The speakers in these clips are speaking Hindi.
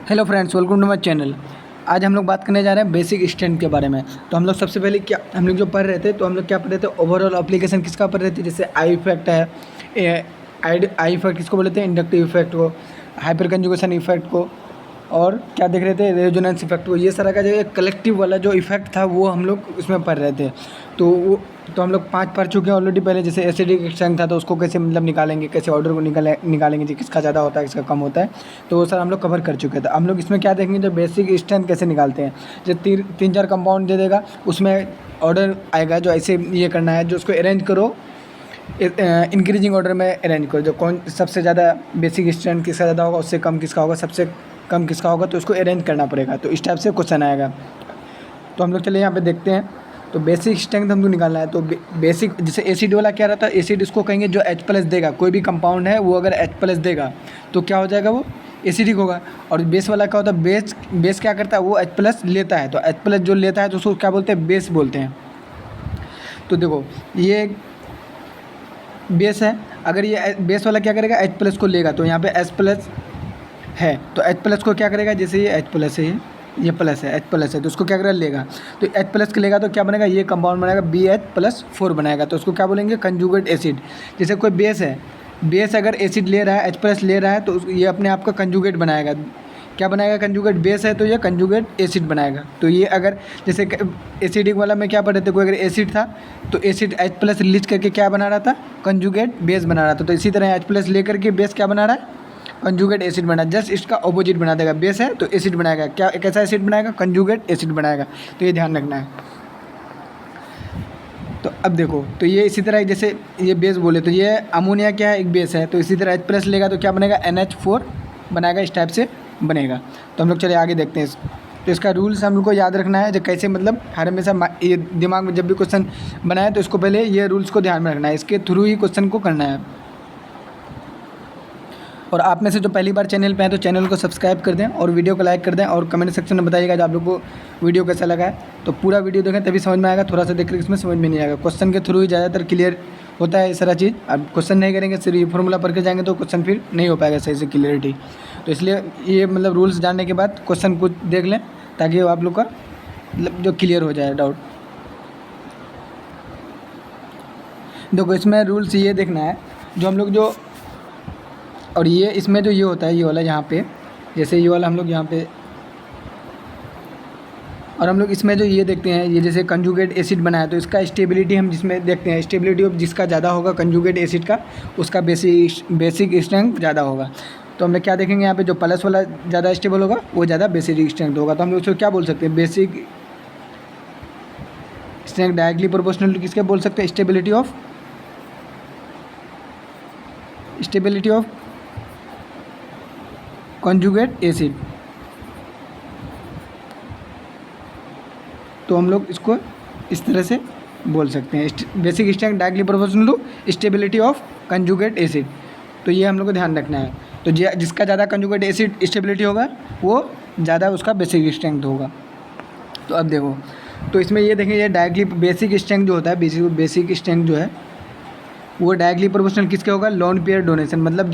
Hello friends, welcome to my channel. आज हम लोग बात करने जा रहे हैं बेसिक स्टैंड के बारे में। तो हम लोग सबसे पहले क्या हम लोग जो पढ़ रहे थे, तो हम लोग क्या पढ़ रहे थे, ओवरऑल एप्लीकेशन किसका पढ़ रहे थे। जैसे आई इफेक्ट है, आई इफेक्ट किसको बोलते हैं, इंडक्टिव इफेक्ट को, हाइपर कंजुगेशन इफेक्ट को, और क्या देख रहे थे, रेजोनेंस इफेक्ट को। ये सारा का जो एक कलेक्टिव वाला जो इफेक्ट था वो हम लोग इसमें पढ़ रहे थे। तो हम लोग 5 पढ़ चुके हैं ऑलरेडी। पहले जैसे एसिडिक स्ट्रेंथ था तो उसको कैसे मतलब निकालेंगे, कैसे ऑर्डर को निकालेंगे जी, किसका ज़्यादा होता है किसका कम होता है, तो वो सर हम लोग कवर कर चुके थे। हम लोग इसमें क्या देखेंगे, जो बेसिक स्ट्रेंथ कैसे निकालते हैं। जो 3-4 कंपाउंड दे देगा, उसमें ऑर्डर आएगा जो ऐसे ये करना है, जो उसको अरेंज करो, इंक्रीजिंग ऑर्डर में अरेंज करो। जो कौन सबसे ज़्यादा बेसिक स्ट्रेंथ किसका ज़्यादा होगा, उससे कम किसका होगा, सबसे कम किसका होगा, तो उसको अरेंज करना पड़ेगा। तो इस टाइप से क्वेश्चन आएगा। तो हम लोग चलिए यहाँ पे देखते हैं। तो बेसिक स्ट्रेंथ हमको निकालना है। तो बेसिक जैसे एसिड वाला क्या रहता है, एसिड इसको कहेंगे जो H+ देगा। कोई भी कंपाउंड है वो अगर H+ देगा तो क्या हो जाएगा, वो एसिडिक होगा। और बेस वाला क्या होता है, बेस क्या करता है, वो H+ लेता है। तो H+ जो लेता है तो उसको क्या बोलते हैं, बेस बोलते हैं। तो देखो ये बेस है, अगर ये बेस वाला क्या करेगा, H+ को लेगा। तो यहाँ पे H+ है तो H+ को क्या करेगा, जैसे ये H+ है, ये प्लस है, H+ है, तो उसको क्या करेगा, लेगा। तो H+ के लेगा तो क्या बनेगा, ये कंपाउंड बनेगा BH+4 बनाएगा। तो उसको क्या बोलेंगे, कंजुगेट एसिड। जैसे कोई बेस है, बेस अगर एसिड ले रहा है, H+ ले रहा है, तो ये अपने आप का कंजुगेट बनाएगा। क्या बनाएगा, कंजुगेट। बेस है तो ये कंजुगेट एसिड बनाएगा। तो ये अगर जैसे एसिडिक वाला में क्या पढ़े थे, कोई अगर एसिड था तो एसिड H+ रिलीज करके क्या बना रहा था, कंजुगेट बेस बना रहा था। तो इसी तरह H+ लेकर के बेस क्या बना रहा है, कंजुगेट एसिड बना। जस्ट इसका ऑपोजिट बना देगा, बेस है तो एसिड बनाएगा। क्या कैसा एसिड बनाएगा, कंजुगेट एसिड बनाएगा। तो ये ध्यान रखना है। तो अब देखो, तो ये इसी तरह जैसे ये बेस बोले तो ये अमोनिया क्या है, एक बेस है। तो इसी तरह H+ लेगा तो क्या बनेगा, NH4 बनाएगा। इस टाइप से बनेगा। तो हम लोग चलिए आगे देखते हैं। तो इसका रूल्स हम लोग को याद रखना है, जो कैसे मतलब हर हमेशा ये दिमाग में जब भी क्वेश्चन बनाए तो इसको पहले ये रूल्स को ध्यान में रखना है, इसके थ्रू ही क्वेश्चन को करना है। और आप में से जो पहली बार चैनल पे हैं तो चैनल को सब्सक्राइब कर दें और वीडियो को लाइक कर दें, और कमेंट सेक्शन में बताइएगा जो आप लोग को वीडियो कैसा लगा है। तो पूरा वीडियो देखें तभी समझ में आएगा, थोड़ा सा देख कर इसमें समझ में नहीं आएगा। क्वेश्चन के थ्रू ही ज़्यादातर क्लियर होता है ये सारा चीज़। अब क्वेश्चन नहीं करेंगे, सिर्फ ये फॉर्मूला पढ़ के जाएंगे तो क्वेश्चन फिर नहीं हो पाएगा सही से क्लियरिटी। तो इसलिए ये मतलब रूल्स जानने के बाद क्वेश्चन को देख लें, ताकि आप लोग का मतलब जो क्लियर हो जाए डाउट। देखो इसमें रूल्स ये देखना है, जो हम लोग जो, और ये इसमें जो ये होता है, ये वाला यहाँ पे, जैसे ये वाला हम लोग यहाँ पे, और हम लोग इसमें जो ये देखते हैं, ये जैसे कंजुगेट एसिड बनाया तो इसका स्टेबिलिटी हम जिसमें देखते हैं, स्टेबिलिटी ऑफ जिसका ज़्यादा होगा कंजुगेट एसिड का, उसका बेसिक स्ट्रेंथ ज़्यादा होगा। तो हम लोग क्या देखेंगे, यहाँ पे जो प्लस वाला ज़्यादा स्टेबल होगा वो ज़्यादा बेसिक स्ट्रेंथ होगा। तो हम लोग उसको क्या बोल सकते हैं, basic strength directly proportional to किसके बोल सकते हैं, स्टेबिलिटी ऑफ कंजुगेट एसिड। तो हम लोग इसको इस तरह से बोल सकते हैं, basic strength directly proportional to stability of conjugate acid. तो ये हम लोग को ध्यान रखना है। तो जिसका ज़्यादा कंजुगेट एसिड स्टेबिलिटी होगा वो ज़्यादा उसका बेसिक स्ट्रेंथ होगा। तो अब देखो, तो इसमें ये देखें, ये डायरेक्टली बेसिक स्ट्रेंथ जो होता है, बेसिक स्ट्रेंथ जो है वो डायरेक्टली प्रोपोर्शनल किसके होगा, लोन पेयर डोनेशन। मतलब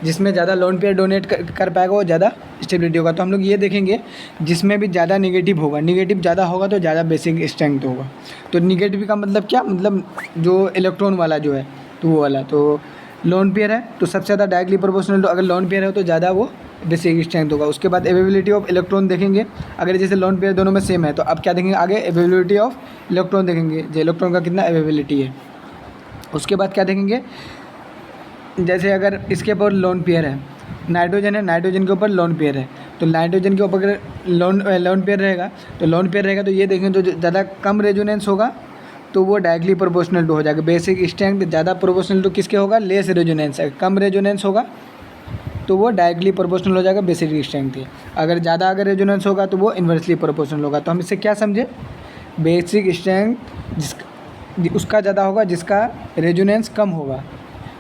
जिसमें ज़्यादा लोन पेयर डोनेट कर पाएगा वो ज़्यादा स्टेबिलिटी होगा। तो हम लोग ये देखेंगे, जिसमें भी ज़्यादा निगेटिव होगा, निगेटिव ज़्यादा होगा तो ज़्यादा बेसिक स्ट्रेंथ होगा। तो निगेटिव का मतलब क्या, मतलब जो इलेक्ट्रॉन वाला जो है तो वो वाला, तो लोन पेयर है तो सबसे ज़्यादा डायरेक्टली प्रोपोर्शनल। तो अगर लोन पेयर है तो ज़्यादा वो बेसिक स्ट्रेंथ होगा। उसके बाद अवेलेबिलिटी ऑफ इलेक्ट्रॉन देखेंगे, अगर जैसे लोन पेयर दोनों में सेम है तो अब क्या देखेंगे, आगे अवेलेबिलिटी ऑफ इलेक्ट्रॉन देखेंगे, जो इलेक्ट्रॉन का कितना अवेलेबिलिटी है। उसके बाद क्या देखेंगे, जैसे अगर इसके ऊपर लोन पेयर है, नाइट्रोजन है, नाइट्रोजन के ऊपर लोन पेयर है, तो नाइट्रोजन के ऊपर अगर लोन पेयर रहेगा तो ये देखेंगे जो ज़्यादा कम रेजोनेंस होगा तो वो डायरेक्टली प्रोपोर्शनल टू हो जाएगा। बेसिक स्ट्रेंथ ज़्यादा प्रोपोर्शनल टू किसके होगा, लेस रेजोनेंस है। कम रेजोनेंस होगा तो वो डायरेक्टली प्रोपोर्शनल हो जाएगा बेसिक स्ट्रेंथ के। अगर ज़्यादा अगर रेजोनेंस होगा तो वो इन्वर्सली प्रोपोर्शनल होगा। तो हम इससे क्या समझे, बेसिक स्ट्रेंथ उसका ज़्यादा होगा जिसका रेजोनेंस कम होगा,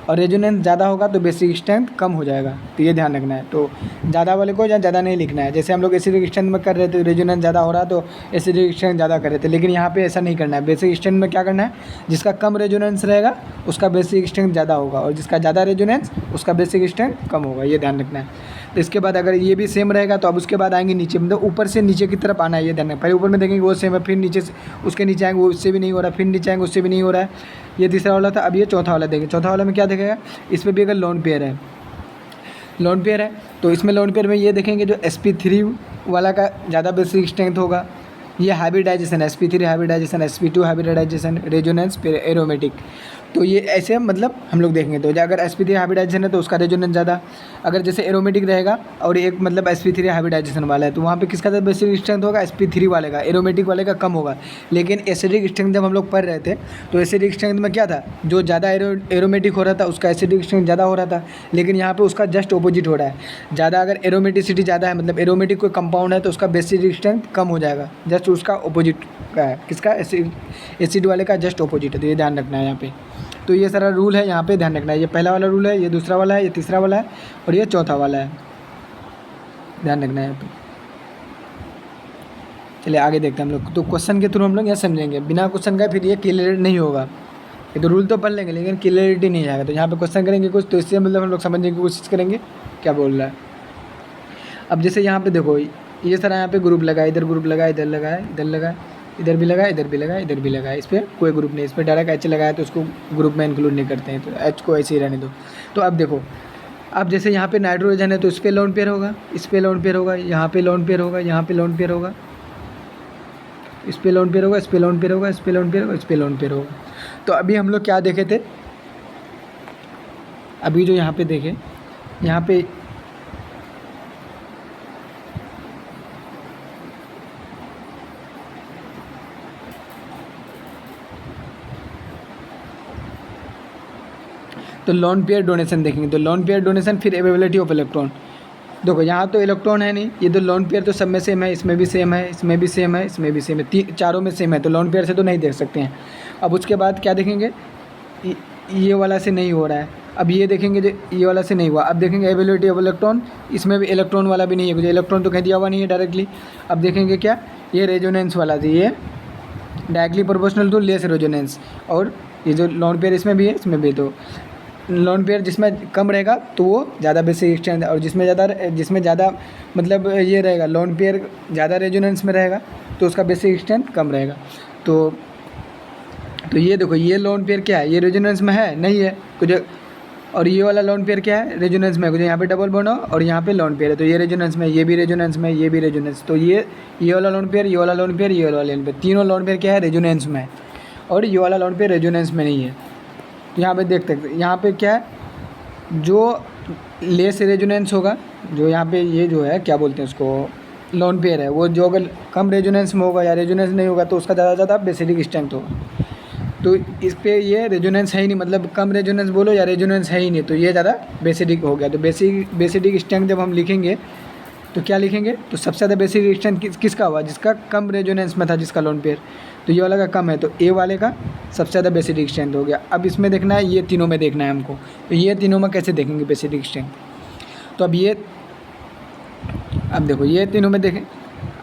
और रेजोनेंस ज़्यादा होगा तो बेसिक स्ट्रेंथ कम हो जाएगा। तो ये ध्यान रखना है। तो ज़्यादा वाले को या ज़्यादा नहीं लिखना है। जैसे हम लोग एसिडिक स्ट्रेंथ में कर रहे थे, रेजोनेंस ज़्यादा हो रहा तो एसिडिक स्ट्रेंथ ज़्यादा कर रहे थे, लेकिन यहाँ पे ऐसा नहीं करना है। बेसिक स्ट्रेंथ में क्या करना है, जिसका कम रेजोनेंस रहेगा उसका बेसिक स्ट्रेंथ ज़्यादा होगा, और जिसका ज़्यादा रेजोनेंस उसका बेसिक स्ट्रेंथ कम होगा। ये ध्यान रखना है। तो इसके बाद अगर ये भी सेम रहेगा तो अब उसके बाद आएंगे नीचे, मतलब ऊपर से नीचे की तरफ आना है, ये ध्यान रखना। पहले ऊपर में देखेंगे वो सेम है, फिर नीचे से उसके नीचे आएंगे वो उससे भी नहीं हो रहा, फिर नीचे आएंगे उससे भी नहीं हो रहा है। ये तीसरा वाला था। अब ये चौथा वाला देखेंगे, चौथा वाला में क्या देखेगा, इसमें भी अगर लोन पेयर है, लोन पेयर है तो इसमें लोन पेयर में ये देखेंगे जो sp3 वाला का ज़्यादा बेसिक स्ट्रेंथ होगा, ये hybridization sp3 hybridization, sp2 hybridization, resonance, फिर एरोमेटिक। तो ये ऐसे मतलब हम लोग देखेंगे। तो अगर sp3 हाइब्रिडाइजेशन है तो उसका रेजोनेंस ज़्यादा, अगर जैसे एरोमेटिक रहेगा और एक मतलब sp3 हाइब्रिडाइजेशन वाला है तो वहाँ पे किसका ज़्यादा बेसिक स्ट्रेंथ होगा, sp3 वाले का, एरोमेटिक वाले का कम होगा। लेकिन एसिडिक स्ट्रेंथ जब हम लोग पढ़ रहे थे तो एसिडिक स्ट्रेंथ में क्या था, जो ज़्यादा एरोमेटिक हो रहा था उसका एसिडिक स्ट्रेंथ ज़्यादा हो रहा था, लेकिन यहाँ पे उसका जस्ट ऑपोजिट हो रहा है। ज़्यादा अगर एरोमेटिसिटी ज़्यादा है, मतलब एरोमेटिक कोई कंपाउंड है तो उसका बेसिक स्ट्रेंथ कम हो जाएगा, जस्ट उसका ऑपोजिट का है, किसका, एसिड वाले का जस्ट ऑपोजिट है। तो ये ध्यान रखना है यहाँ पे। तो ये सारा रूल है यहाँ पे, ध्यान रखना है। ये पहला वाला रूल है, ये दूसरा वाला है, ये तीसरा वाला है और ये चौथा वाला है, ध्यान रखना है यहाँ पे। चलिए आगे देखते हैं हम लोग। तो क्वेश्चन के थ्रू हम लोग यहाँ समझेंगे, बिना क्वेश्चन का फिर ये क्लियर नहीं होगा। ये तो रूल तो पढ़ लेंगे लेकिन क्लियरिटी नहीं आएगा। तो यहाँ पे क्वेश्चन करेंगे कुछ, तो इससे मतलब हम लोग समझने की कोशिश करेंगे क्या बोल रहा है। अब जैसे यहाँ पे देखो, ये सारा यहाँ पे ग्रुप लगा, इधर ग्रुप लगा, इधर लगा, इधर लगा, इधर भी लगा, इधर भी लगा, इधर भी लगा, इस पर कोई ग्रुप नहीं, इस पर डायरेक्ट एच लगाया तो उसको ग्रुप में इंक्लूड नहीं करते हैं, तो एच को ऐसे ही रहने दो। तो अब देखो, अब जैसे यहाँ पे नाइट्रोजन है तो इस पर लोन पेयर होगा, इस पर लोन पेयर होगा, यहाँ पे लोन पेयर होगा, यहाँ पे लोन पेयर होगा, इस पे लोन पेयर होगा, इस पे लोन पेयर होगा, इस पे लोन पेयर होगा, इस पे लोन पेयर होगा। तो अभी हम लोग क्या देखे थे, अभी जो यहाँ पे देखे, यहाँ पे तो लोन पेयर डोनेशन देखेंगे। तो लोन पेयर डोनेशन, फिर अवेलेबिलिटी ऑफ इलेक्ट्रॉन। देखो यहाँ तो इलेक्ट्रॉन है नहीं, ये तो लोन पेयर तो सब में सेम है, इसमें भी सेम है, इसमें भी सेम है, इसमें भी सेम है, चारों में सेम है, तो लोन पेयर से तो नहीं देख सकते हैं। अब उसके बाद क्या देखेंगे, ये वाला से नहीं हो रहा है। अब ये देखेंगे जो ये वाला से नहीं हुआ, अब देखेंगे अवेलेबिलिटी ऑफ इलेक्ट्रॉन, इसमें भी इलेक्ट्रॉन वाला भी नहीं है, क्योंकि इलेक्ट्रॉन तो कहीं दिया हुआ नहीं है डायरेक्टली। अब देखेंगे क्या, ये रेजोनेंस वाला थी, ये directly proportional to less resonance, और ये जो लोन पेयर इसमें भी है, इसमें भी। तो लोन पेयर जिसमें कम रहेगा तो वो ज़्यादा बेसिक स्ट्रेंथ, और जिसमें ज़्यादा मतलब ये रहेगा, लोन पेयर ज़्यादा रेजोनेंस में रहेगा तो उसका बेसिक स्ट्रेंथ कम रहेगा। तो ये देखो, ये लोन पेयर क्या है, ये रेजोनेंस में है नहीं है कुछ, और ये वाला लोन पेयर क्या है, रेजोनेंस में, कुछ यहाँ पे डबल बॉन्ड हो और यहाँ पे लोन पेयर है, तो ये रेजोनेंस में, ये भी रेजोनेंस में, ये भी रेजोनेंस। तो ये वाला लोन पेयर, ये वाला लोन पेयर, ये वाला लोन पेयर, तीनों लोन पेयर क्या है, रेजोनेंस में है, और ये वाला लोन पेयर रेजोनेंस में नहीं है। तो यहाँ पे देखते हैं, यहाँ पे क्या है, जो लेस रेजोनेंस होगा, जो यहाँ पे ये जो है क्या बोलते हैं उसको, लोन पेयर है, वो जो अगर कम रेजोनेंस में होगा या रेजोनेंस नहीं होगा तो उसका ज़्यादा ज़्यादा बेसिक स्ट्रेंथ होगा। तो इस पे ये रेजोनेंस है ही नहीं, मतलब कम रेजोनेंस बोलो या रेजोनेंस है ही नहीं, तो ये ज़्यादा बेसिक हो गया। तो बेसिक स्ट्रेंथ जब हम लिखेंगे तो क्या लिखेंगे, तो सबसे ज़्यादा बेसिक स्ट्रेंथ किसका हुआ, जिसका कम रेजोनेंस में था, जिसका लोन पेयर, तो ये वाला का कम है, तो ए वाले का सबसे ज़्यादा बेसिक स्ट्रेंथ हो गया। अब इसमें देखना है, ये तीनों में देखना है हमको, तो ये तीनों में कैसे देखेंगे बेसिक स्ट्रेंथ। तो अब देखो, ये तीनों में देखें,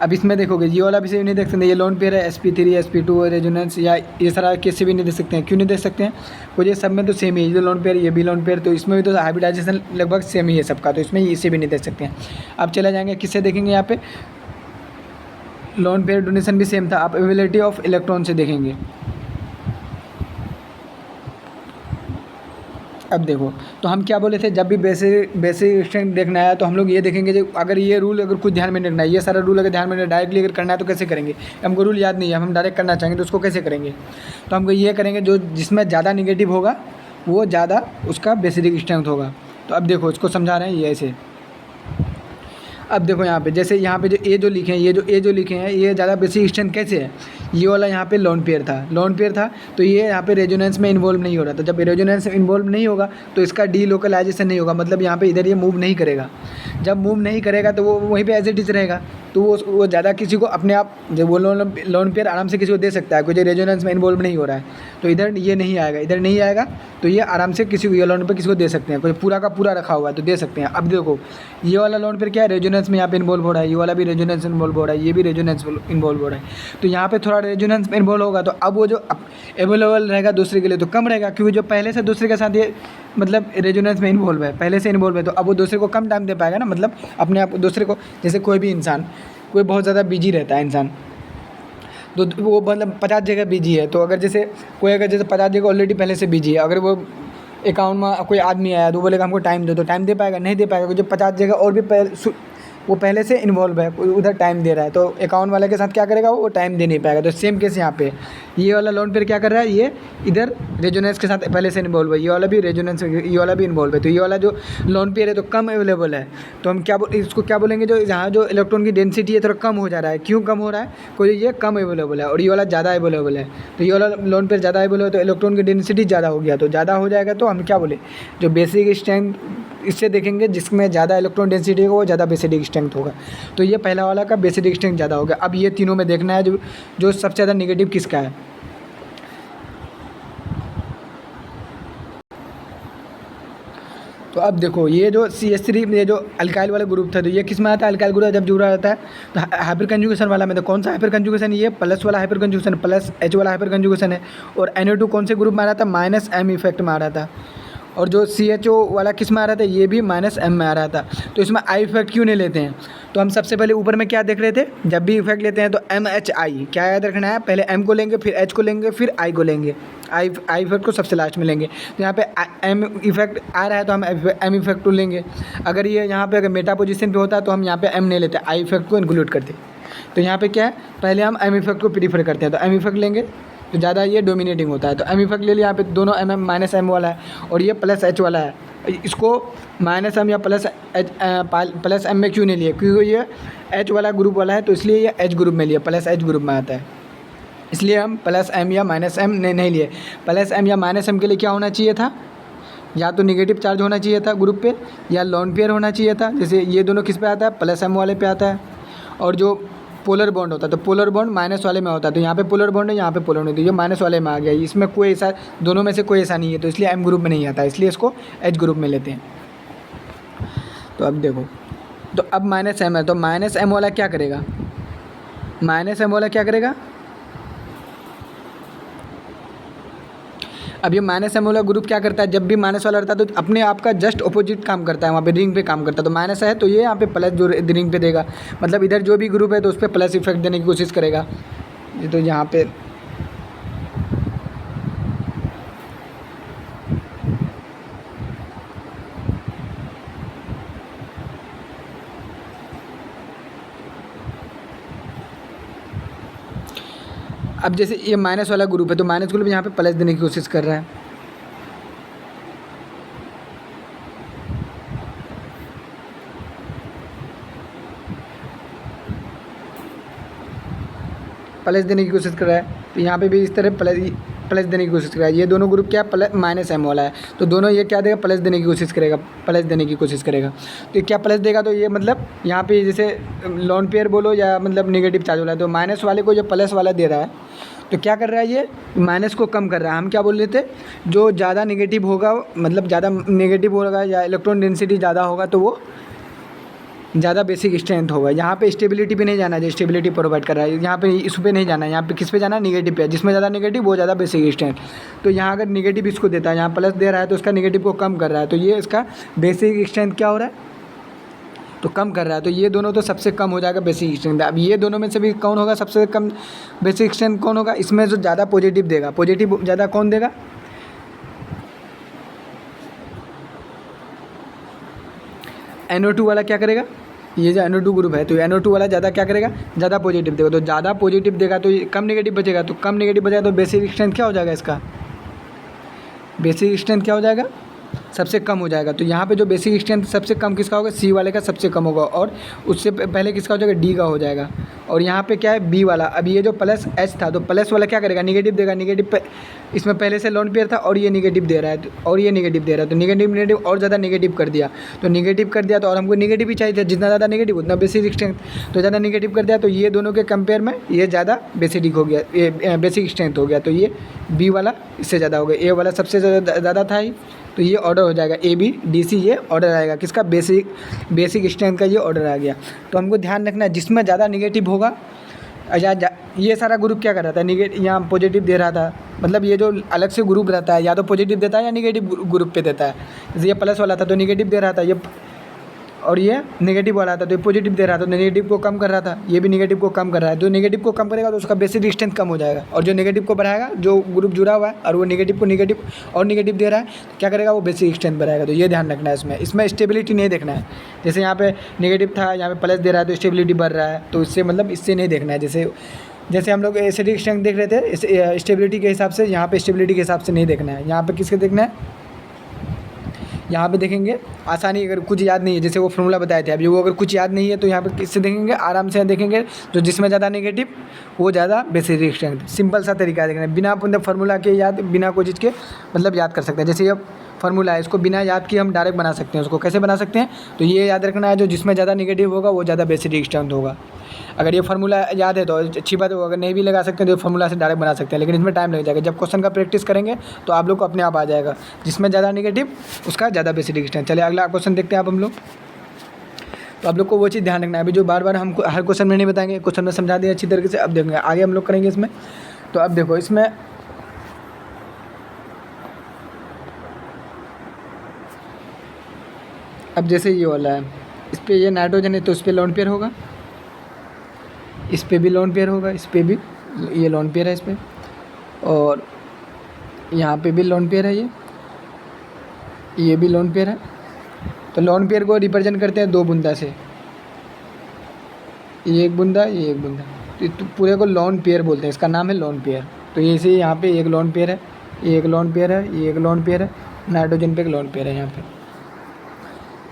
अब इसमें देखोगे ये वाला भी से भी नहीं देख सकते, ये लोन पेयर है, sp3 sp2 रेजोनेंस, या ये सारा कैसे भी नहीं देख सकते हैं। क्यों नहीं देख सकते हैं, कुछ ये सब में तो सेम ही है, ये लोन पेयर, ये भी लोन पेयर, तो इसमें भी तो हाइब्रिडाइजेशन लगभग सेम ही है सबका, तो इसमें इसे भी नहीं देख सकते हैं। अब चले जाएंगे, किससे देखेंगे, यहाँ पे लोन पेयर डोनेशन भी सेम था, आप अवेलेबिलिटी ऑफ इलेक्ट्रॉन से देखेंगे। अब देखो, तो हम क्या बोले थे, जब भी बेसिक स्ट्रेंथ देखना है तो हम लोग ये देखेंगे, जो अगर ये रूल अगर कुछ ध्यान में नहीं रखना है, ये सारा रूल अगर ध्यान में डायरेक्टली अगर करना है तो कैसे करेंगे, हमको रूल याद नहीं है, हम डायरेक्ट करना चाहेंगे तो उसको कैसे करेंगे। तो हमको ये करेंगे, जो जिसमें ज़्यादा निगेटिव होगा वो ज़्यादा उसका बेसिक स्ट्रेंथ होगा। तो अब देखो, इसको समझा रहे हैं ये ऐसे। अब देखो यहाँ पे, जैसे यहाँ पे जो ए लिखे हैं, ये जो लिखे हैं, ये ज़्यादा बेसिक स्ट्रेंथ कैसे है, ये वाला यहाँ पे लोन पेयर था, तो ये यहाँ पे रेजोनेंस में इन्वॉल्व नहीं हो रहा था। जब रेजोनेंस में इन्वॉल्व नहीं होगा तो इसका डीलोकलाइजेशन नहीं होगा, मतलब यहाँ पे इधर ये मूव नहीं करेगा। जब मूव नहीं करेगा तो वो वहीं पे एज इट इज रहेगा, तो वो ज़्यादा किसी को अपने आप जो वो लोन पेयर आराम से किसी को दे सकता है, कोई जो रेजोनेंस में इन्वॉल्व नहीं हो रहा है। तो इधर ये नहीं आएगा, इधर नहीं आएगा, तो ये आराम से किसी को ये लोन पे किसी को दे सकते हैं, कोई पूरा का पूरा रखा हुआ है तो दे सकते हैं। अब देखो ये वाला लोन पेयर क्या है, रेजोनेंस में यहाँ पे इन्वॉल्व हो रहा है, ये वाला भी रेजोनेंस इन्वॉल्व हो रहा है, ये भी रेजोनेंस इन्वॉल्व हो रहा है। तो यहाँ पे थोड़ा रेजोनेंस में इन्वॉल्व होगा तो अब वो जो अवेलेबल रहेगा दूसरे के लिए तो कम रहेगा, क्योंकि जो पहले से दूसरे के साथ ये मतलब रेजोनेंस में इन्वॉल्व है, पहले से इन्वॉल्व है, तो अब वो दूसरे को कम टाइम दे पाएगा ना, मतलब अपने आप दूसरे को। जैसे कोई भी इंसान, कोई बहुत ज़्यादा बिजी रहता है इंसान, तो वो मतलब 50 जगह बिजी है, तो अगर जैसे कोई अगर जैसे 50 जगह ऑलरेडी पहले से बिजी है, अगर वो अकाउंट में कोई आदमी आया तो बोलेगा हमको टाइम दो, तो टाइम दे पाएगा? नहीं दे पाएगा, क्योंकि जो 50 जगह और भी वो पहले से इन्वॉल्व है, उधर टाइम दे रहा है, तो अकाउंट वाले के साथ क्या करेगा, वो टाइम दे नहीं पाएगा। तो सेम केस यहाँ पे ये वाला लोन पेयर क्या कर रहा है, ये इधर रेजोनेंस के साथ पहले से इन्वॉल्व है, ये वाला भी रेजोनेंस, ये वाला भी इन्वॉल्व है, तो ये वाला जो लोन पेयर है तो कम अवेलेबल है, तो हम इसको क्या बोलेंगे, जो यहाँ जो इलेक्ट्रॉन की डेंसिटी है थोड़ा कम हो जा रहा है। क्यों कम हो रहा है, कोई ये कम अवेलेबल है और ये वाला ज़्यादा अवेलेबल है, तो ये वाला लोन पेयर ज़्यादा अवेलेबल है, तो इलेक्ट्रॉन की डेंसिटी ज़्यादा हो गया, तो ज़्यादा हो जाएगा तो हम क्या बोले, जो बेसिक स्ट्रेंथ इससे देखेंगे जिसमें ज़्यादा इलेक्ट्रॉन डेंसिटी होगा वो ज़्यादा बेसिक स्ट्रेंथ होगा। तो ये पहला वाला का बेसिक स्ट्रेंथ ज़्यादा होगा। अब ये तीनों में देखना है जो सबसे ज़्यादा नेगेटिव किसका है। तो अब देखो ये जो CH3 ये जो अल्काइल वाला ग्रुप था, तो ये किस में आता है, अल्काइल ग्रुप जब जुड़ा रहता है तो हाइपर कंजुगेशन वाला में, तो कौन सा हाइपर कंजुगेशन, ये प्लस वाला हाइपर कंजुगेशन, प्लस H वाला हाइपर कंजुगेशन है। और NO2 कौन से ग्रुप में आ रहा था, -M इफेक्ट में आ रहा था। और जो CHO वाला किस में आ रहा था, ये भी -M में आ रहा था। तो इसमें I इफेक्ट क्यों नहीं लेते हैं, तो हम सबसे पहले ऊपर में क्या देख रहे थे, जब भी इफेक्ट लेते हैं तो MHI क्या याद रखना है, पहले M को लेंगे, फिर H को लेंगे, फिर I को लेंगे, I इफेक्ट को सबसे लास्ट में लेंगे। तो यहाँ पे M इफेक्ट आ रहा है तो हम M इफेक्ट को लेंगे। अगर ये यहाँ पे अगर मेटा पोजिशन पे होता तो हम यहाँ पे M नहीं लेते, I इफेक्ट को इंक्लूड करते। तो यहाँ पे क्या है, पहले हम M इफेक्ट को प्रीफर करते हैं, तो M इफेक्ट लेंगे तो ज़्यादा ये डोमिनेटिंग होता है। तो M इफेक्ट ले लिया, यहाँ पे दोनों -M वाला है और ये +H वाला है। इसको -M या +M में क्यों नहीं लिए, क्योंकि ये H वाला ग्रुप वाला है, तो इसलिए ये H ग्रुप में लिया, +H ग्रुप में आता है, इसलिए हम +M या -M नहीं लिए। +M या -M के लिए क्या होना चाहिए था, या तो नेगेटिव चार्ज होना चाहिए था ग्रुप पे, या लोन पेयर होना चाहिए था। जैसे ये दोनों किस पे आता है, +M वाले पे आता है। और जो पोलर बॉन्ड होता है तो पोलर बॉन्ड माइनस वाले में होता है, तो यहाँ पे पोलर बॉन्ड है, यहाँ पे पोलर नहीं, तो ये माइनस वाले में आ गया। इसमें कोई ऐसा, दोनों में से कोई ऐसा नहीं है, तो इसलिए M ग्रुप में नहीं आता, इसलिए इसको H ग्रुप में लेते हैं। तो अब देखो, तो अब -M है, तो -M वाला क्या करेगा, -M वाला क्या करेगा, अब ये -M वाला ग्रुप क्या करता है, जब भी माइनस वाला रहता है तो अपने आप का जस्ट अपोजिट काम करता है, वहाँ पे रिंग पे काम करता है। तो माइनस है तो ये यहाँ पे प्लस जो रिंग पे देगा, मतलब इधर जो भी ग्रुप है तो उस पर प्लस इफेक्ट देने की कोशिश करेगा। ये तो यहाँ पे अब जैसे ये माइनस वाला ग्रुप है तो माइनस ग्रुप यहाँ पे प्लस देने की कोशिश कर रहा है। प्लस देने की कोशिश कर रहा है, तो यहाँ पे भी इस तरह प्लस देने की कोशिश कर रहा है। ये दोनों ग्रुप क्या -M वाला है, तो दोनों ये क्या देगा, प्लस देने की कोशिश करेगा, प्लस देने की कोशिश करेगा। तो क्या प्लस देगा, तो ये मतलब यहाँ पे जैसे लोन पेयर बोलो या मतलब नेगेटिव चार्ज वाला है, तो माइनस वाले को जो प्लस वाला दे रहा है तो क्या कर रहा है, ये माइनस को कम कर रहा है। हम क्या बोल रहे थे, जो ज़्यादा नेगेटिव होगा, मतलब ज़्यादा नेगेटिव होगा या इलेक्ट्रॉन डेंसिटी ज़्यादा होगा तो वो ज़्यादा बेसिक स्ट्रेंथ होगा। यहाँ पे स्टेबिलिटी पे नहीं जाना, जो स्टेबिलिटी प्रोवाइड कर रहा है, यहाँ पे इस पे नहीं जाना, यहाँ पे किस पे जाना, नेगेटिव पे। जिसमें ज़्यादा नेगेटिव वो ज़्यादा बेसिक स्ट्रेंथ। तो यहाँ अगर नेगेटिव इसको देता है, यहाँ प्लस दे रहा है तो उसका नेगेटिव को कम कर रहा है, तो ये इसका बेसिक स्ट्रेंथ क्या हो रहा है, तो कम कर रहा है। तो ये दोनों तो सबसे कम हो जाएगा बेसिक स्ट्रेंथ। अब ये दोनों में से भी कौन होगा सबसे कम बेसिक स्ट्रेंथ, कौन होगा, इसमें जो ज़्यादा पॉजिटिव देगा, पॉजिटिव ज़्यादा कौन देगा, NO2 वाला क्या करेगा, ये जो NO2 ग्रुप है तो NO2 वाला ज़्यादा क्या करेगा, ज़्यादा पॉजिटिव देगा। तो ज़्यादा पॉजिटिव देगा तो कम नेगेटिव बचेगा, तो कम नेगेटिव बचेगा तो बेसिक स्ट्रेंथ क्या हो जाएगा, इसका बेसिक स्ट्रेंथ क्या हो जाएगा, सबसे कम हो जाएगा। तो यहाँ पे जो बेसिक स्ट्रेंथ सबसे कम किसका होगा, सी वाले का सबसे कम होगा, और उससे पहले किसका हो जाएगा, डी का हो जाएगा। और यहाँ पे क्या है, बी वाला। अब ये जो प्लस एच था, तो प्लस वाला क्या करेगा, निगेटिव देगा। निगेटिव इसमें पहले से लोन पेयर था और ये निगेटिव दे रहा है, और ये निगेटिव दे रहा है, तो निगेटिव और ज़्यादा निगेटिव कर दिया। तो निगेटिव कर दिया तो और हमको निगेटिव ही चाहिए था, जितना ज़्यादा निगेटिव उतना बेसिक स्ट्रेंथ, तो ज़्यादा निगेटिव कर दिया, तो ये दोनों के कंपेयर में ये ज़्यादा बेसिक हो गया, ये बेसिक स्ट्रेंथ हो गया। तो ये बी वाला इससे ज़्यादा हो गया, ए वाला सबसे ज़्यादा था ही, तो ये ऑर्डर हो जाएगा ए बी डी सी, ये ऑर्डर आएगा किसका, बेसिक स्ट्रेंथ का ये ऑर्डर आ गया। तो हमको ध्यान रखना है जिसमें ज़्यादा निगेटिव होगा, ये सारा ग्रुप क्या कर रहा था, निगेटिव यहाँ पॉजिटिव दे रहा था, मतलब ये जो अलग से ग्रुप रहता है या तो पॉजिटिव देता है या निगेटिव ग्रुप पे देता है। जैसे ये प्लस वाला था तो निगेटिव दे रहा था, ये और ये नेगेटिव वाला था तो ये पॉजिटिव दे रहा था, तो नेगेटिव को कम कर रहा था, ये भी नेगेटिव को कम कर रहा है। जो नेगेटिव को कम करेगा तो उसका बेसिक स्ट्रेंथ कम हो जाएगा, और जो नेगेटिव को बढ़ाएगा, जो ग्रुप जुड़ा हुआ है और वो नेगेटिव को नेगेटिव और नेगेटिव दे रहा है, क्या करेगा, वो बेसिक स्ट्रेंथ बढ़ाएगा। तो ये ध्यान रखना है इसमें स्टेबिलिटी नहीं देखना है। जैसे यहाँ पे नेगेटिव था, यहाँ पे प्लस दे रहा है तो स्टेबिलिटी बढ़ रहा है, तो इससे मतलब इससे नहीं देखना है। जैसे हम लोग एसिडिक स्ट्रेंथ देख रहे थे स्टेबिलिटी के हिसाब से, यहाँ पे स्टेबिलिटी के हिसाब से नहीं देखना है। यहाँ पे किसके देखना है, यहाँ पे देखेंगे आसानी, अगर कुछ याद नहीं है, जैसे वो फॉर्मूला बताए थे अभी, वो अगर कुछ याद नहीं है तो यहाँ पे किससे देखेंगे, आराम से देखेंगे, तो जिसमें ज़्यादा नेगेटिव वो ज़्यादा बेसिक स्ट्रेंथ। सिंपल सा तरीका है देखना, बिना मतलब फार्मूला के याद, बिना कोई चीज़ के मतलब याद कर सकते हैं। जैसे ये फार्मूला है, इसको बिना याद किए हम डायरेक्ट बना सकते हैं। उसको कैसे बना सकते हैं, तो ये याद रखना है, जो जिसमें ज़्यादा नेगेटिव होगा वो ज़्यादा बेसिक स्ट्रेंथ होगा। अगर ये फार्मूला याद है तो अच्छी बात है, अगर नहीं भी लगा सकते हैं तो फार्मूला से डायरेक्ट बना सकते हैं, लेकिन इसमें टाइम लग जाएगा। जब क्वेश्चन का प्रैक्टिस करेंगे तो आप लोग को अपने आप आ जाएगा, जिसमें ज़्यादा नेगेटिव उसका ज़्यादा बेसिक स्ट्रेंथ। चलिए अगला क्वेश्चन देखते हैं आप हम लोग। तो आप लोग को वो चीज़ ध्यान रखना है, अभी जो बार बार हमको हर क्वेश्चन में नहीं बताएंगे, क्वेश्चन में समझा दिया अच्छी तरीके से। अब देखेंगे आगे हम लोग करेंगे इसमें। तो अब देखो इसमें अब जैसे ये वाला है, इस पर ये नाइट्रोजन है तो इस पर लोन पेयर होगा, इस पे भी लोन पेयर होगा, इस पे भी ये लोन पेयर है इस पे, और यहाँ पे भी लोन पेयर है, ये भी लोन पेयर है। तो लोन पेयर को रिप्रेजेंट करते हैं दो बूंदा से, ये एक बूंदा, ये एक बूंदा, तो पूरे को लोन पेयर बोलते हैं, इसका नाम है लोन पेयर। तो ये से यहाँ पे एक लोन पेयर है, ये एक लोन पेयर है, ये एक लोन पेयर है, नाइट्रोजन पे एक लोन पेयर है यहाँ पे,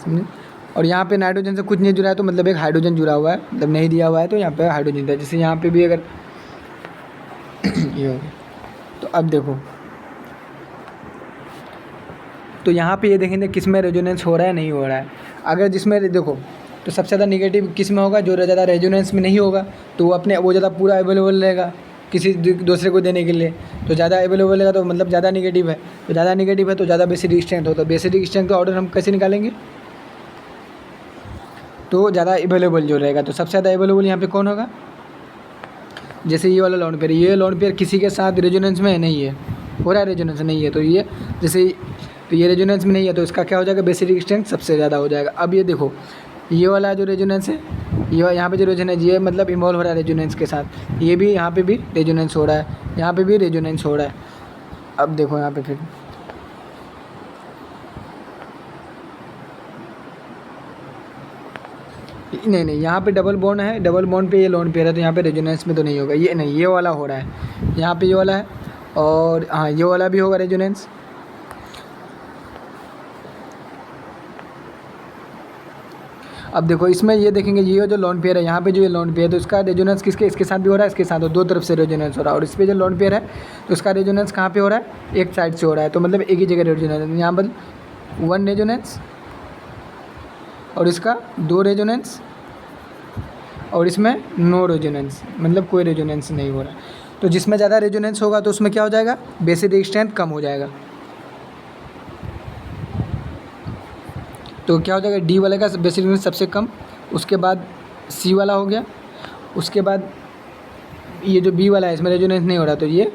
समझे। और यहाँ पे नाइट्रोजन से कुछ नहीं जुड़ा है तो मतलब एक हाइड्रोजन जुड़ा हुआ है, मतलब नहीं दिया हुआ है तो यहाँ पे हाइड्रोजन है। जैसे यहाँ पे भी अगर ये हो गया, तो अब देखो, तो यहाँ पे ये देखेंगे किस में रेजोनेंस हो रहा है नहीं हो रहा है। अगर जिसमें देखो तो सबसे ज़्यादा निगेटिव किस में होगा, जो ज़्यादा रेजोनेंस में नहीं होगा तो वो ज़्यादा पूरा अवेलेबल रहेगा किसी दूसरे को देने के लिए। तो ज़्यादा अवेलेबल रहेगा तो मतलब ज़्यादा निगेटिव है, तो ज़्यादा निगेटिव है तो ज़्यादा बेसिक स्ट्रेंथ होता है। बेसिक स्ट्रेंथ का ऑर्डर हम कैसे निकालेंगे, तो ज़्यादा अवेलेबल जो रहेगा, तो सबसे ज़्यादा अवेलेबल यहाँ पे कौन होगा। जैसे ये वाला लोन पेयर, ये लोन पेयर किसी के साथ रेजोनेंस में नहीं है, हो रहा है रेजोनेंस नहीं है, तो ये जैसे तो ये रेजोनेंस में नहीं है तो इसका क्या हो जाएगा, बेसिक स्ट्रेंथ सबसे ज़्यादा हो जाएगा। अब ये देखो ये वाला जो रेजोनेंस है, ये यहाँ पे जो रेजोनेंस ये मतलब इन्वॉल्व हो रहा है रेजोनेंस के साथ, ये भी यहाँ पे भी रेजोनेंस हो रहा है, यहाँ पे भी रेजोनेंस हो रहा है। अब देखो यहाँ पे फिर नहीं यहाँ पे डबल बॉन्ड है, डबल बॉन्ड पे ये लोन पेयर है तो यहाँ पे रेजोनेंस में तो नहीं होगा। ये नहीं, ये वाला हो रहा है, यहाँ पे ये वाला है, और हाँ ये वाला भी होगा रेजोनेंस। अब देखो इसमें ये देखेंगे, ये जो लोन पेयर है यहाँ पे जो ये लोन पेयर है तो इसका रेजोनेंस इसके साथ भी हो रहा है, इसके साथ, दो तरफ से रेजोनेंस हो रहा है। और इस पर जो लोन पेयर है तो इसका रेजोनेंस कहाँ पे हो रहा है, एक साइड से हो रहा है, तो मतलब एक ही जगह रेजोनेंस। यहाँ पर 1 रेजोनेंस और इसका 2 रेजोनेंस, और इसमें नो रेजोनेंस, मतलब कोई रेजोनेंस नहीं हो रहा है। तो जिसमें ज़्यादा रेजोनेंस होगा तो उसमें क्या हो जाएगा, बेसिक स्ट्रेंथ कम हो जाएगा। तो क्या हो जाएगा, डी वाले का बेसिक स्ट्रेंथ सबसे कम, उसके बाद सी वाला हो गया, उसके बाद ये जो बी वाला है इसमें रेजोनेंस नहीं हो रहा तो ये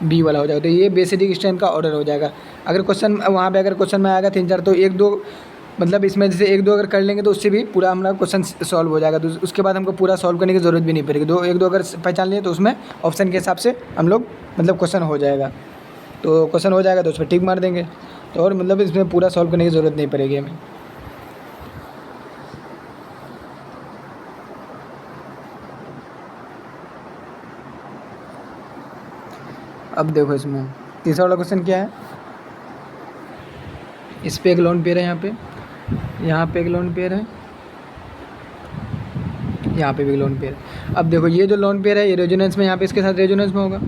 बी वाला हो जाएगा। तो ये बेसिक स्ट्रेंथ का ऑर्डर हो जाएगा। अगर क्वेश्चन वहाँ पे अगर क्वेश्चन में आएगा 3-4 तो 1-2 मतलब इसमें जैसे 1-2 अगर कर लेंगे तो उससे भी पूरा हमारा क्वेश्चन सॉल्व हो जाएगा। तो उसके बाद हमको पूरा सॉल्व करने की ज़रूरत भी नहीं पड़ेगी। 1-2 अगर पहचान लिए तो उसमें ऑप्शन के हिसाब से हम लोग मतलब क्वेश्चन हो जाएगा। तो क्वेश्चन हो जाएगा तो उस पर टिक मार देंगे, तो और मतलब इसमें पूरा सॉल्व करने की ज़रूरत नहीं पड़ेगी हमें। अब देखो इसमें तीसरा वाला क्वेश्चन क्या है, इस पे एक लोन पेयर है, यहाँ पे एक लोन पेयर है, यहाँ पे भी लोन पेयर है। अब देखो ये जो लोन पेयर है ये रेजोनेंस में यहाँ पे इसके साथ रेजोनेंस में होगा,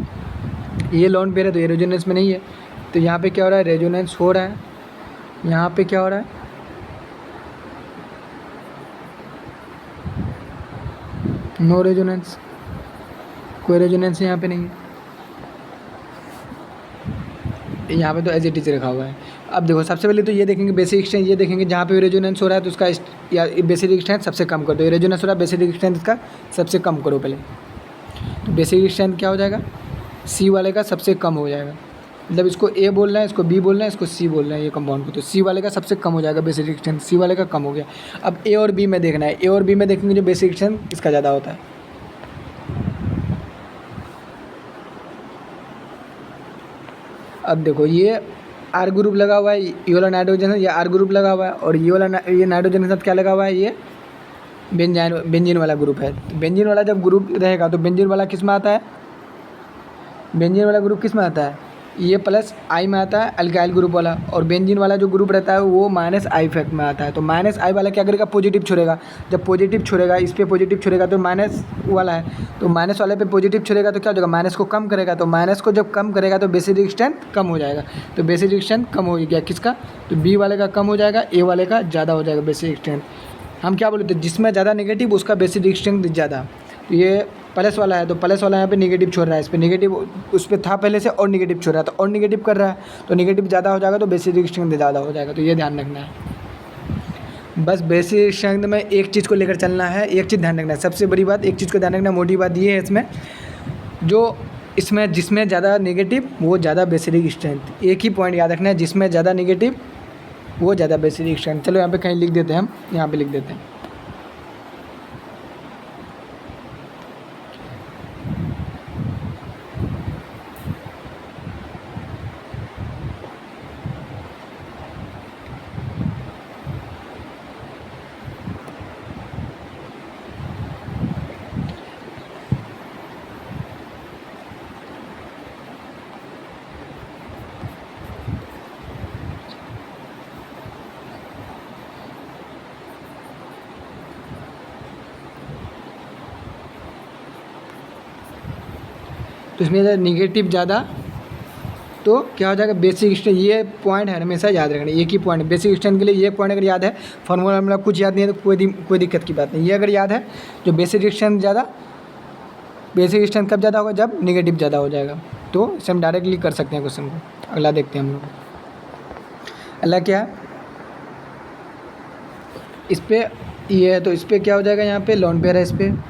ये लोन पेयर है तो ये रेजोनेंस में नहीं है, तो यहाँ पे क्या हो रहा है, रेजोनेंस हो रहा है। यहाँ पे क्या हो रहा है, नो रेजोनेंस, कोई रेजोनेंस यहाँ पे नहीं है, यहाँ पे तो एज इट इज रखा हुआ है। अब देखो सबसे पहले तो ये देखेंगे बेसिक एक्सटेंस, ये देखेंगे जहाँ पे रेजोनेंस हो रहा है तो उसका या बेसिक एक्सटेंस सबसे कम कर दो, ये रेजोनेंस हो रहा है बेसिक एक्सटेंस इसका सबसे कम करो पहले, तो बेसिक एक्सटेंस क्या हो जाएगा, सी वाले का सबसे कम हो जाएगा, मतलब इसको ए बोलना है, इसको बी बोलना है, इसको सी बोलना है, ये कंपाउंड को, तो सी वाले का सबसे कम हो जाएगा बेसिक एक्सटेंस, सी वाले का कम हो गया। अब ए और बी में देखना है, ए और बी में देखेंगे जो बेसिक एक्सटेंस इसका ज़्यादा होता है। अब देखो ये आर ग्रुप लगा हुआ है, ये वाला नाइट्रोजन है, ये आर ग्रुप लगा हुआ है, और ये वाला ये नाइट्रोजन के साथ क्या लगा हुआ है, ये बेंजीन वाला ग्रुप है। तो बेंजीन वाला जब ग्रुप रहेगा तो बेंजीन वाला किस में आता है, बेंजीन वाला ग्रुप किस में आता है, ये प्लस आई में आता है अल्काइल ग्रुप वाला, और बेंजीन वाला जो ग्रुप रहता है वो माइनस आई इफेक्ट में आता है। तो माइनस आई वाला क्या करेगा, पॉजिटिव छोड़ेगा, जब पॉजिटिव छोड़ेगा इस पर पॉजिटिव छोड़ेगा तो माइनस वाला है, तो माइनस वाले पे पॉजिटिव छोड़ेगा तो क्या हो जाएगा, माइनस को कम करेगा, तो माइनस को जब कम करेगा तो बेसिक एक्सटेंस कम हो जाएगा, तो बेसिक एक्सटेंस कम हो गया किसका, तो बी वाले का कम हो जाएगा, ए वाले का ज़्यादा हो जाएगा बेसिक एक्सटेंस। हम क्या बोलते हैं, जिसमें ज़्यादा नेगेटिव उसका बेसिक एक्सटेंस ज़्यादा, तो ये प्लस वाला है तो प्लस वाला यहाँ पे नेगेटिव छोड़ रहा है, इस पर नेगेटिव उस पर था पहले से और नेगेटिव छोड़ रहा है, तो और नेगेटिव कर रहा है तो नेगेटिव ज़्यादा हो जाएगा तो बेसिक एक्सटेंस ज़्यादा हो जाएगा, तो ये ध्यान रखना है। बस बेसिक एक्सटेंस में एक चीज़ को लेकर चलना है, एक चीज़ ध्यान रखना है, सबसे बड़ी बात एक चीज़ को ध्यान रखना, मोटी बात ये है इसमें, जो इसमें जिसमें ज़्यादा नेगेटिव वो ज़्यादा बेसिक एक्सटेंस, एक ही पॉइंट याद रखना है, जिसमें ज़्यादा नेगेटिव वो ज़्यादा बेसिक एक्सटेंस। चलो यहाँ पे कहीं लिख देते हैं, हम यहाँ पे लिख देते हैं। तो इसमें निगेटिव ज़्यादा तो क्या हो जाएगा, बेसिक एक्सटेंस, ये पॉइंट है हमेशा याद रखना, एक ही पॉइंट बेसिक एक्सटेंस के लिए, ये पॉइंट अगर याद है, फॉर्मूला मतलब कुछ याद नहीं है तो कोई दिक्कत की बात नहीं, ये अगर याद है जो बेसिक एक्सटेंस ज़्यादा, बेसिक एक्सटेंस कब ज़्यादा होगा, जब निगेटिव ज़्यादा हो जाएगा। तो इसे हम डायरेक्टली कर सकते हैं क्वेश्चन को। अगला देखते हैं हम लोग, अगला क्या है, इस पर ये है तो इस पर क्या हो जाएगा, यहाँ पे लोन पेयर है, इस पर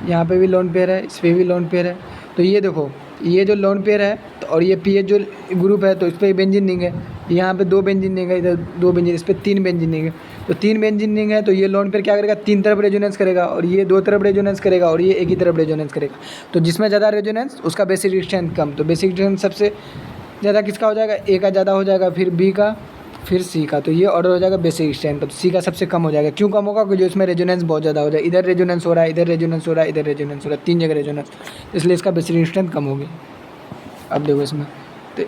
यहाँ पे भी लोन पेयर है, इस पर भी लोन पेयर है, तो ये देखो ये जो लोन पेयर है तो और ये पीएच जो ग्रुप है तो इस पर बेंजीन रिंग है, यहाँ पे 2 बेंजीन रिंग है, इधर 2 बेंजीन, इस पर 3 बेंजीन रिंग है, तो 3 बेंजीन रिंग है तो ये लोन पेयर क्या करेगा, 3 तरफ रेजोनेंस करेगा, और ये 2 तरफ रेजोनेंस करेगा, और ये एक ही तरफ रेजोनेंस करेगा, तो जिसमें ज़्यादा रेजोनेंस उसका बेसिक एक्सटेंस कम, तो बेसिक एक्सटेंस सबसे ज़्यादा किसका हो जाएगा, ए का ज़्यादा हो जाएगा, फिर बी का, फिर सी का, तो ये ऑर्डर हो जाएगा बेसिक एक्सटेंस, तो सी का सबसे कम हो जाएगा। क्यों कम होगा, क्योंकि इसमें रेजोनेंस बहुत ज़्यादा हो जाए, इधर रेजोनेंस हो रहा है, इधर रेजोनेंस हो रहा है, इधर रेजोनेंस हो रहा है, 3 जगह रेजोनेंस, इसलिए इसका बेसिक एक्सटेंस कम होगी। अब देखो इसमें, तो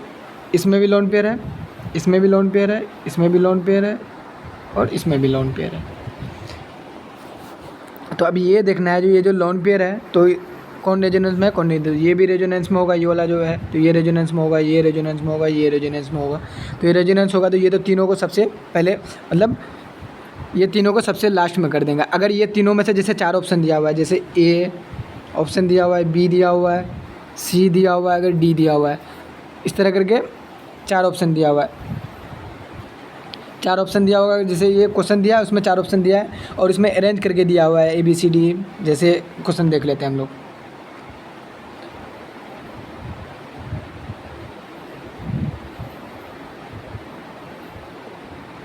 इसमें भी लोन पेयर है, इसमें भी लोन पेयर है, इसमें भी लोन पेयर है, और इसमें भी लोन पेयर है। तो अब ये देखना है, जो ये जो लोन पेयर है तो कौन रेजोनेंस में है कौन नहीं, तो ये भी रेजोनेंस में होगा, ये वाला जो है तो ये रेजोनेंस में होगा, ये रेजोनेंस में होगा, ये रेजोनेंस में होगा, तो ये रेजोनेंस होगा तो ये तो तीनों को सबसे पहले, मतलब ये तीनों को सबसे लास्ट में कर देंगे। अगर ये तीनों में से जैसे 4 ऑप्शन दिया हुआ है, जैसे ए ऑप्शन दिया हुआ है, बी दिया हुआ है, सी दिया हुआ है, अगर डी दिया हुआ है, इस तरह करके 4 ऑप्शन दिया हुआ है, 4 ऑप्शन दिया होगा, जैसे ये क्वेश्चन दिया है उसमें 4 ऑप्शन दिया है, और इसमें अरेंज करके दिया हुआ है ABCD, जैसे क्वेश्चन देख लेते हैं हम लोग।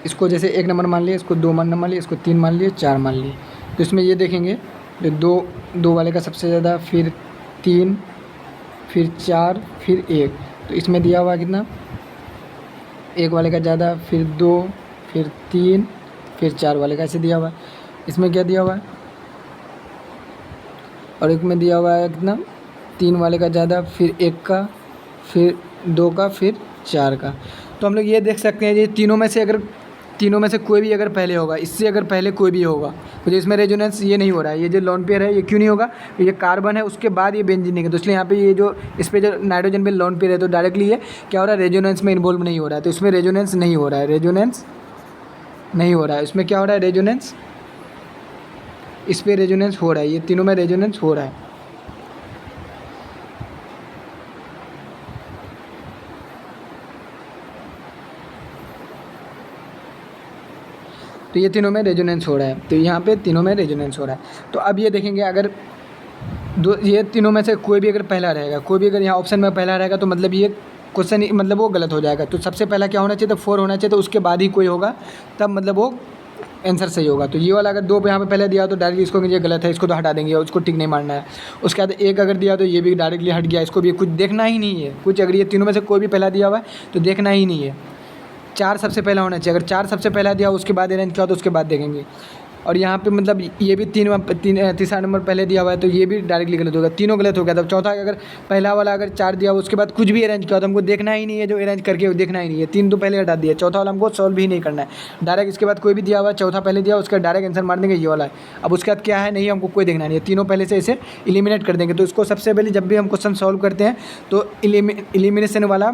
इसको जैसे 1 नंबर मान लिया, इसको 2 नंबर मान लिया, इसको 3 मान लिए, 4 मान लिए, तो इसमें ये देखेंगे जो 2 वाले का सबसे ज़्यादा, फिर 3, फिर 4, फिर 1, तो इसमें दिया हुआ है कितना, 1 वाले का ज़्यादा, फिर 2, फिर 3, फिर 4 वाले का ऐसे दिया हुआ है। इसमें क्या दिया हुआ है, और एक में दिया हुआ है कितना, 3 वाले का ज़्यादा, फिर 1 का, फिर 2 का, फिर 4 का, तो हम लोग ये देख सकते हैं ये तीनों में से कोई भी अगर पहले होगा, इससे अगर पहले कोई भी होगा तो इसमें रेजोनेंस ये नहीं हो रहा है। ये जो लोन पेयर है ये क्यों नहीं होगा, ये कार्बन है उसके बाद ये बेंजीन है, तो इसलिए यहाँ पे ये जो इस पे जो नाइट्रोजन पे लोन पेयर है तो डायरेक्टली ये क्या हो रहा है, रेजोनेंस में इन्वॉल्व नहीं हो रहा है। तो इसमें रेजोनेंस नहीं हो रहा है, रेजोनेंस नहीं हो रहा है। इसमें क्या हो रहा है, रेजोनेंस, इस पर रेजोनेंस हो रहा है, ये तीनों में रेजोनेंस हो रहा है। तो ये तीनों में रेजोनेंस हो रहा है, तो यहाँ पे तीनों में रेजोनेंस हो रहा है। तो अब ये देखेंगे अगर ये तीनों में से कोई भी अगर पहला रहेगा, कोई भी अगर यहाँ ऑप्शन में पहला रहेगा तो मतलब ये क्वेश्चन मतलब वो गलत हो जाएगा। तो सबसे पहला क्या होना चाहिए, तो 4 होना चाहिए, तो उसके बाद ही कोई होगा तब मतलब वो आंसर सही होगा। तो ये वाला अगर 2 पे यहाँ पे पहले दिया तो डायरेक्टली इसको ये गलत है, इसको तो हटा देंगे और उसको टिक नहीं मारना है। उसके बाद 1 अगर दिया तो ये भी डायरेक्टली हट गया, इसको भी कुछ देखना ही नहीं है कुछ। अगर ये तीनों में से कोई भी पहला दिया हुआ है तो देखना ही नहीं है। 4 सबसे पहला होना चाहिए, अगर 4 सबसे पहला दिया उसके बाद अरेंज किया तो उसके बाद देखेंगे। और यहाँ पे मतलब ये भी तीसरा नंबर पहले दिया हुआ है तो ये भी डायरेक्टली गलत होगा, तीनों गलत हो गया। तब चौथा अगर पहला वाला अगर 4 दिया उसके बाद कुछ भी अरेंज किया तो हमको देखना ही नहीं है, जो अरेंज करके देखना ही नहीं है। 3 तो पहले हटा दिया, चौथा वाला हमको सॉल्व ही नहीं करना है, डायरेक्ट इसके बाद कोई भी दिया हुआ है, चौथा पहले दिया उसका डायरेक्ट आंसर मार देंगे, ये वाला है। अब उसके बाद क्या है, नहीं हमको कोई देखना नहीं है, तीनों पहले से इसे एलिमिनेट कर देंगे। तो इसको सबसे पहले जब भी हम क्वेश्चन सॉल्व करते हैं तो एलिमिनेशन वाला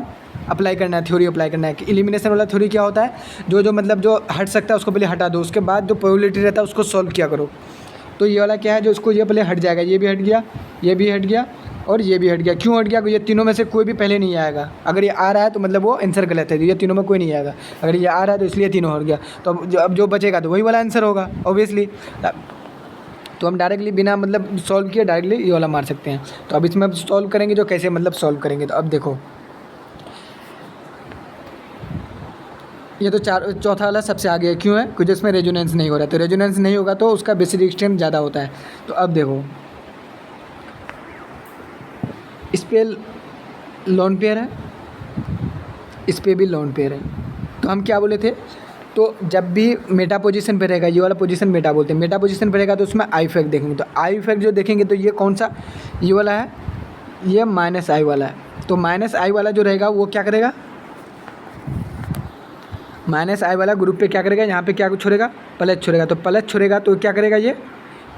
अप्लाई करना है, थ्योरी अप्लाई करना है। कि एलिमिनेशन वाला थ्योरी क्या होता है, जो मतलब जो हट सकता है उसको पहले हटा दो, उसके बाद जो प्रोबेबिलिटी रहता है उसको सॉल्व किया करो। तो ये वाला क्या है, जो इसको ये पहले हट जाएगा, ये भी हट गया, ये भी हट गया और ये भी हट गया। क्यों हट गया, ये तीनों में से कोई भी पहले नहीं आएगा। अगर ये आ रहा है तो मतलब वो आंसर गलत है, तो ये तीनों में कोई नहीं आएगा। अगर ये आ रहा है तो इसलिए तीनों हट गया, तो अब जो बचेगा तो वही वाला आंसर होगा ऑब्वियसली। तो हम डायरेक्टली बिना मतलब सॉल्व किए डायरेक्टली ये वाला मार सकते हैं। तो अब इसमें सॉल्व करेंगे, जो कैसे मतलब सॉल्व करेंगे। तो अब देखो ये तो चौथा वाला सबसे आगे है, क्यों है, क्योंकि इसमें रेजोनेंस नहीं हो रहा है। तो रेजोनेंस नहीं होगा तो उसका बेसिक स्ट्रेंथ ज़्यादा होता है। तो अब देखो इस पर लोन पेयर है, इस पर भी लोन पेयर है। तो हम क्या बोले थे, तो जब भी मेटा पोजीशन पे रहेगा, ये वाला पोजीशन मेटा बोलते हैं, मेटा पोजीशन पे रहेगा तो उसमें आई इफेक्ट देखेंगे। तो आई इफेक्ट जो देखेंगे तो ये कौन सा, ये वाला है, ये माइनस आई वाला है। तो माइनस आई वाला जो रहेगा वो क्या करेगा, माइनस आई वाला ग्रुप पे क्या करेगा, यहाँ पे क्या छोड़ेगा, प्लस छोड़ेगा। तो प्लस छोड़ेगा तो क्या करेगा, ये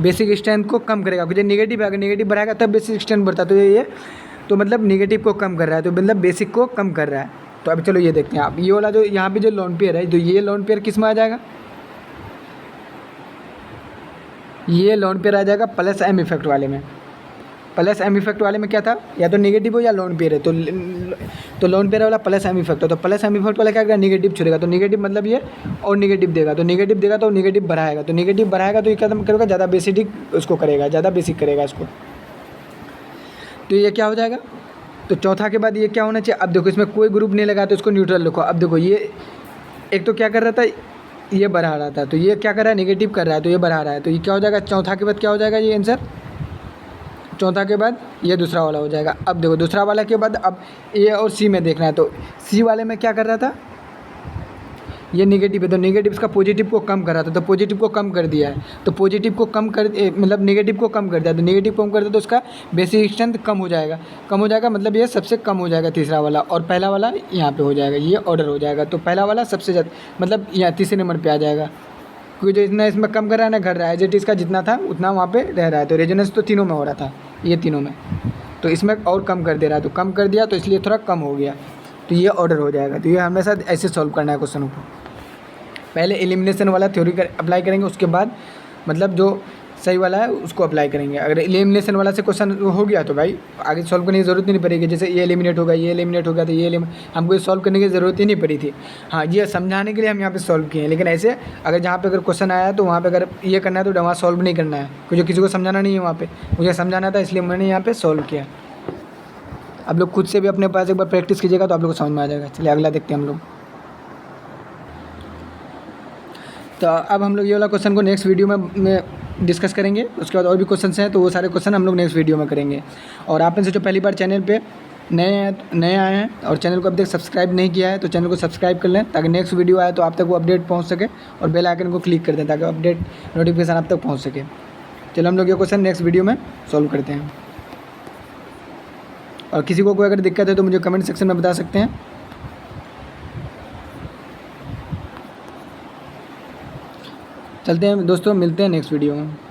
बेसिक स्ट्रेंथ को कम करेगा, क्योंकि नेगेटिव है, अगर नेगेटिव बढ़ाएगा तब बेसिक स्ट्रेंथ बढ़ता है। तो ये तो मतलब नेगेटिव को कम कर रहा है, तो मतलब बेसिक को कम कर रहा है। तो अभी चलो ये देखते हैं आप, ये वाला जो यहाँ पे जो लोन पेयर है, तो ये लोन पेयर किस में आ जाएगा, ये लोन पेयर आ जाएगा प्लस एम इफेक्ट वाले में। प्लस एम इफेक्ट वाले में क्या था, या तो नेगेटिव हो या लोन पेयर है, तो लोन पेयर वाला प्लस एम इफेक्ट हो। तो प्लस एम इफेक्ट वाला क्या करेगा, नेगेटिव छोड़ेगा। तो नेगेटिव मतलब ये और नेगेटिव देगा, तो नेगेटिव देगा तो नेगेटिव बढ़ाएगा, तो नेगेटिव बढ़ाएगा तो ये क्या करेगा, ज़्यादा बेसिक उसको करेगा, ज़्यादा बेसिक करेगा इसको। तो ये क्या हो जाएगा, तो चौथा के बाद ये क्या होना चाहिए। अब देखो इसमें कोई ग्रुप नहीं लगा तो इसको न्यूट्रल लिखो। अब देखो ये एक तो क्या कर रहा था, ये बढ़ा रहा था, तो ये क्या कर रहा है, नेगेटिव कर रहा है, तो ये बढ़ा रहा है। तो ये क्या हो जाएगा, चौथा के बाद क्या हो जाएगा, ये आंसर चौथा के बाद ये दूसरा वाला हो जाएगा। अब देखो दूसरा वाला के बाद अब ए और सी में देखना है। तो सी वाले में क्या कर रहा था, ये नेगेटिव है, तो नेगेटिव इसका पॉजिटिव को कम कर रहा था, तो पॉजिटिव को कम कर दिया है। तो पॉजिटिव को कम कर मतलब नेगेटिव को कम कर दिया, तो नेगेटिव को कम कर दिया तो उसका बेसिक स्ट्रेंथ कम हो जाएगा, कम हो जाएगा मतलब ये सबसे कम हो जाएगा तीसरा वाला, और पहला वाला यहाँ पे हो जाएगा, ये ऑर्डर हो जाएगा। तो पहला वाला सबसे ज़्यादा मतलब यहाँ तीसरे नंबर पर आ जाएगा, क्योंकि जो इतना इसमें कम कर रहा है ना घट रहा है, जेट इसका जितना था उतना वहाँ पे रह रहा है। तो रेजोनेंस तो तीनों में हो रहा था, ये तीनों में, तो इसमें और कम कर दे रहा है, तो कम कर दिया तो इसलिए थोड़ा कम हो गया, तो ये ऑर्डर हो जाएगा। तो ये हमेशा ऐसे सॉल्व करना है क्वेश्चन को, पहले एलिमिनेशन वाला थ्योरी अप्लाई करेंगे, उसके बाद मतलब जो सही वाला है उसको अप्लाई करेंगे। अगर एलिमिनेशन वाला से क्वेश्चन हो गया तो भाई आगे सॉल्व करने की ज़रूरत नहीं पड़ेगी। जैसे ये एलिमिनेट होगा, ये एलिमिनेट हो गया, तो ये हमको ये सॉल्व करने की ज़रूरत ही नहीं पड़ी थी। हाँ, ये समझाने के लिए हम यहाँ पे सॉल्व किए हैं, लेकिन ऐसे अगर जहाँ पे अगर क्वेश्चन आया तो वहाँ पे अगर ये करना है तो वहाँ सॉल्व नहीं करना है, क्योंकि किसी को समझाना नहीं है, वहाँ पे मुझे समझाना था, इसलिए मैंने यहाँ पे सॉल्व किया। आप लोग खुद से भी अपने पास एक बार प्रैक्टिस कीजिएगा तो आप लोग को समझ में आ जाएगा। चलिए अगला देखते हैं हम लोग। तो अब हम लोग ये वाला क्वेश्चन को नेक्स्ट वीडियो में डिस्कस करेंगे। उसके बाद और भी क्वेश्चन हैं तो वो सारे क्वेश्चन हम लोग नेक्स्ट वीडियो में करेंगे। और आप में से जो पहली बार चैनल पे नए आए हैं और चैनल को अब तक सब्सक्राइब नहीं किया है तो चैनल को सब्सक्राइब कर लें, ताकि नेक्स्ट वीडियो आए तो आप तक वो अपडेट पहुंच सके, और बेल आइकन को क्लिक कर दें ताकि अपडेट नोटिफिकेशन आप तक पहुँच सके। चलो हम लोग ये क्वेश्चन नेक्स्ट वीडियो में सॉल्व करते हैं। और किसी को कोई अगर दिक्कत है तो मुझे कमेंट सेक्शन में बता सकते हैं। चलते हैं दोस्तों, मिलते हैं नेक्स्ट वीडियो में।